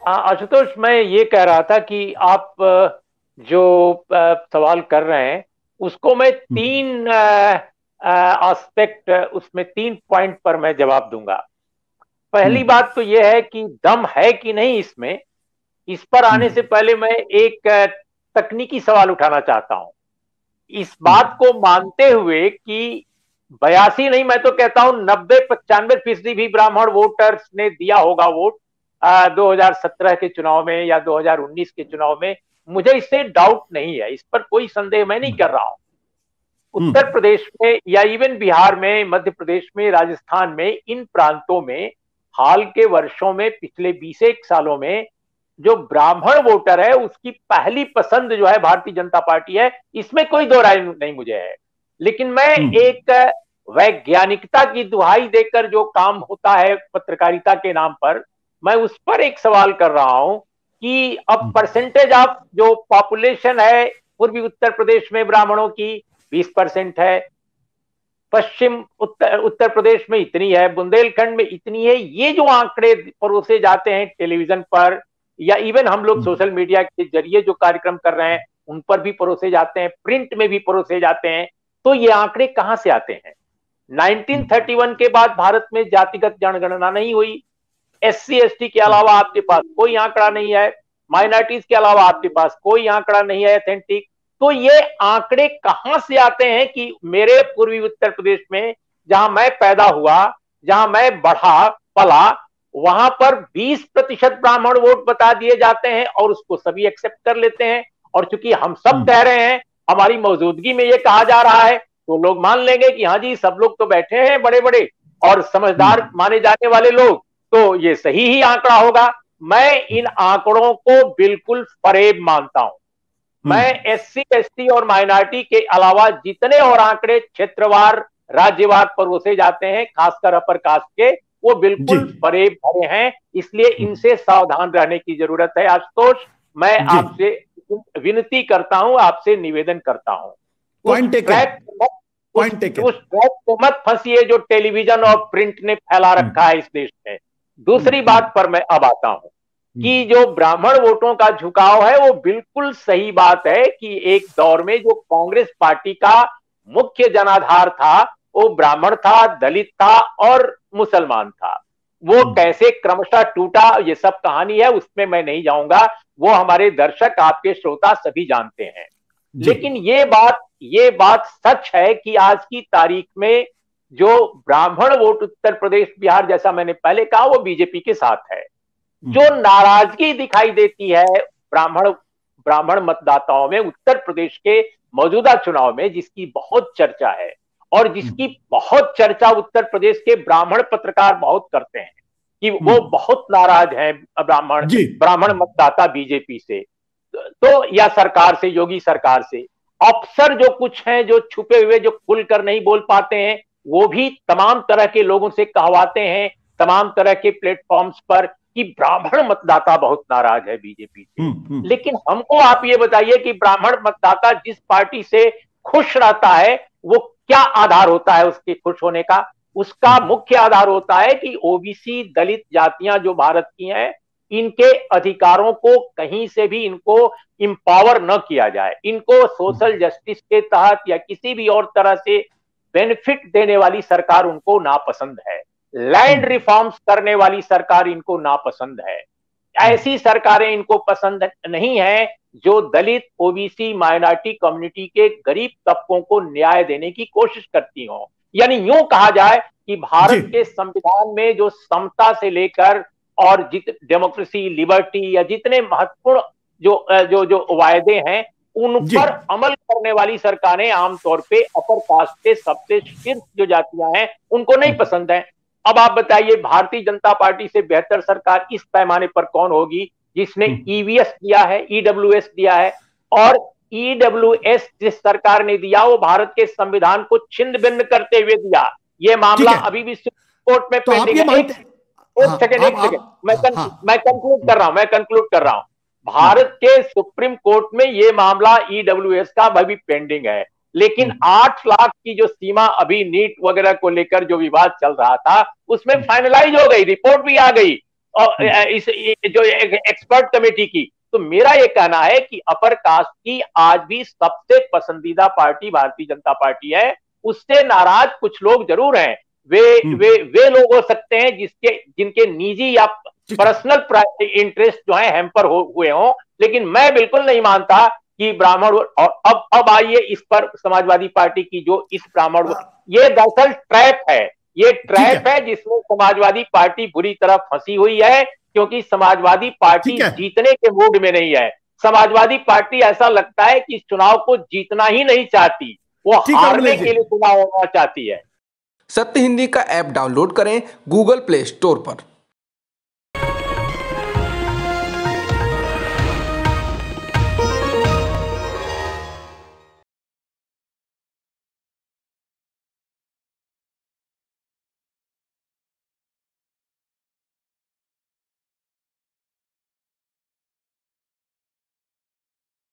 आशुतोष, मैं ये कह रहा था कि आप जो सवाल कर रहे हैं उसको मैं हम्म, तीन एस्पेक्ट, उसमें 3 पॉइंट पर मैं जवाब दूंगा। पहली हम्म, बात तो यह है कि दम है कि नहीं इसमें। इस पर आने से हम्म, पहले मैं एक तकनीकी सवाल उठाना चाहता हूं। इस हम्म, बात को मानते हुए कि 82 नहीं, मैं तो कहता हूं 90-95% भी ब्राह्मण वोटर्स ने दिया होगा वोट 2017 के चुनाव में या 2019 के चुनाव में। मुझे इससे डाउट नहीं है, इस पर कोई संदेह मैं नहीं हम्म, कर रहा हूं। उत्तर हम्म, प्रदेश में या इवन बिहार में, मध्य प्रदेश में, राजस्थान में, इन प्रांतों में हाल के वर्षों में, पिछले 20 एक सालों में जो ब्राह्मण वोटर है उसकी पहली पसंद जो है भारतीय जनता पार्टी है। इसमें कोई दो राय नहीं मुझे है। लेकिन मैं हम्म, एक वैज्ञानिकता की दुहाई देकर जो काम होता है पत्रकारिता के नाम पर, मैं उस पर एक सवाल कर रहा हूं कि अब हम्म, परसेंटेज ऑफ जो पॉपुलेशन है पूर्वी उत्तर प्रदेश में ब्राह्मणों की 20% है, पश्चिम उत्तर प्रदेश में इतनी है, बुंदेलखंड में इतनी है। ये जो आंकड़े परोसे जाते हैं टेलीविजन पर या इवन हम लोग हम्म, सोशल मीडिया के जरिए जो कार्यक्रम कर रहे हैं उन पर भी परोसे जाते हैं, प्रिंट में भी परोसे जाते हैं, तो ये आंकड़े कहां से आते हैं? हम्म, 1931 के बाद भारत में जातिगत जनगणना नहीं हुई। एससी एसटी के हम्म, अलावा आपके पास कोई आंकड़ा नहीं है, माइनॉरिटीज के अलावा आपके पास कोई आंकड़ा नहीं है ऑथेंटिक। तो ये आंकड़े कहां से आते हैं कि मेरे पूर्वी उत्तर प्रदेश में, जहां मैं पैदा हुआ, जहां मैं बढ़ा पला, वहां पर 20% ब्राह्मण वोट बता दिए जाते हैं और उसको सभी एक्सेप्ट कर लेते हैं। और चूंकि हम सब हम्म, कह रहे हैं, हमारी मौजूदगी में ये कहा जा रहा है, तो लोग मान लेंगे कि हाँ जी, सब लोग तो बैठे हैं बड़े बड़े और समझदार हम्म, माने जाने वाले लोग, तो ये सही ही आंकड़ा होगा। मैं इन आंकड़ों को बिल्कुल फरेब मानता हूं। मैं हम्म, एससी एसटी और माइनॉरिटी के अलावा जितने और आंकड़े क्षेत्रवार राज्यवार परोसे जाते हैं, खासकर अपर कास्ट के, वो जी, बिल्कुल फरेब भरे हैं। इसलिए हम्म, इनसे सावधान रहने की जरूरत है। आशुतोष, मैं जी, आपसे विनती करता हूं, आपसे निवेदन करता हूं, उस पॉइंट टेकन, ट्रैक मत उस पॉइंट टेकन। उस ट्रैक को मत फंसिए जो टेलीविजन और प्रिंट ने फैला रखा हम्म, है इस देश में। दूसरी हम्म, बात पर मैं अब आता हूं हम्म, कि जो ब्राह्मण वोटों का झुकाव है वो बिल्कुल सही बात है कि एक दौर में जो कांग्रेस पार्टी का मुख्य जनाधार था वो ब्राह्मण था, दलित था और मुसलमान था। वो हम्म, कैसे क्रमशः टूटा, ये सब कहानी है, उसमें मैं नहीं जाऊंगा। वो हमारे दर्शक, आपके श्रोता सभी जानते हैं। जी, लेकिन ये बात सच है कि आज की तारीख में जो ब्राह्मण वोट उत्तर प्रदेश बिहार, जैसा मैंने पहले कहा, वो बीजेपी के साथ है। जो हम्म, नाराजगी दिखाई देती है ब्राह्मण ब्राह्मण मतदाताओं में उत्तर प्रदेश के मौजूदा चुनाव में, जिसकी बहुत चर्चा है और जिसकी हम्म, बहुत चर्चा उत्तर प्रदेश के ब्राह्मण पत्रकार बहुत करते हैं कि वो हम्म, बहुत नाराज हैं ब्राह्मण जी, ब्राह्मण मतदाता बीजेपी से, तो या सरकार से, योगी सरकार से। अफसर जो कुछ हैं, जो छुपे हुए, जो खुलकर नहीं बोल पाते हैं, वो भी तमाम तरह के लोगों से कहवाते हैं तमाम तरह के प्लेटफॉर्म्स पर कि ब्राह्मण मतदाता बहुत नाराज है बीजेपी से। हम्म, हम्म, लेकिन हमको आप ये बताइए कि ब्राह्मण मतदाता जिस पार्टी से खुश रहता है, वो क्या आधार होता है उसके खुश होने का? उसका हम्म, मुख्य आधार होता है कि ओबीसी दलित जातियां जो भारत की हैं, इनके अधिकारों को कहीं से भी इनको इंपावर न किया जाए, इनको सोशल जस्टिस के तहत या किसी भी और तरह से बेनिफिट देने वाली सरकार उनको नापसंद है। लैंड हम्म, रिफॉर्म्स करने वाली सरकार इनको नापसंद है। हम्म, ऐसी सरकारें इनको पसंद नहीं है जो दलित, ओबीसी, माइनॉरिटी कम्युनिटी के गरीब तबकों को न्याय देने की कोशिश करती हो। यानी यूं कहा जाए कि जी, भारत के संविधान में जो समता से लेकर और डेमोक्रेसी, लिबर्टी या जितने महत्वपूर्ण जो जो जो वायदे हैं, उन जी, पर अमल करने वाली सरकारें आमतौर पे अपर कास्ट के सबसे शीर्ष जो जातियां हैं उनको नहीं हम्म, पसंद है। अब आप बताइए, भारतीय जनता पार्टी से बेहतर सरकार इस पैमाने पर कौन होगी जिसने हम्म, ईवीएस दिया है, ईडब्ल्यूएस दिया है? और ईडब्ल्यूएस जिस सरकार ने दिया वो भारत के संविधान को छिन्न भिन्न करते हुए दिया। ये ठीक मामला है। अभी भी सुप्रीम कोर्ट में तो आप पेंडिंग ये है। एक मानते, हाँ, एक सेकंड, आप, हाँ, मैं कंक्लूड कर रहा हूं, हम्म, भारत के सुप्रीम कोर्ट में ये मामला ईडब्ल्यूएस का अभी पेंडिंग है। लेकिन हम्म, 8 लाख की जो सीमा अभी नीट वगैरह को लेकर जो विवाद चल रहा था, उसमें हम्म, फाइनलाइज हो गई, रिपोर्ट भी आ गई। इस जो एक्सपर्ट कमेटी की। तो मेरा ये कहना है कि अपर कास्ट की आज भी सबसे पसंदीदा पार्टी भारतीय जनता पार्टी है। उससे नाराज कुछ लोग जरूर हैं। वे लोग हो सकते हैं जिनके निजी या पर्सनल इंटरेस्ट जो है हैम्पर हुए हों, लेकिन मैं बिल्कुल नहीं मानता कि ब्राह्मण। और अब आइए इस पर समाजवादी पार्टी की जो इस ब्राह्मण, ये दरअसल ट्रैप है। ये ट्रैप है जिसमें समाजवादी पार्टी बुरी तरह फंसी हुई है, क्योंकि समाजवादी पार्टी जीतने के मूड में नहीं है। समाजवादी पार्टी ऐसा लगता है कि इस चुनाव को जीतना ही नहीं चाहती, वो हारने के लिए चुनाव होना चाहती है। सत्य हिंदी का ऐप डाउनलोड करें गूगल प्ले स्टोर पर।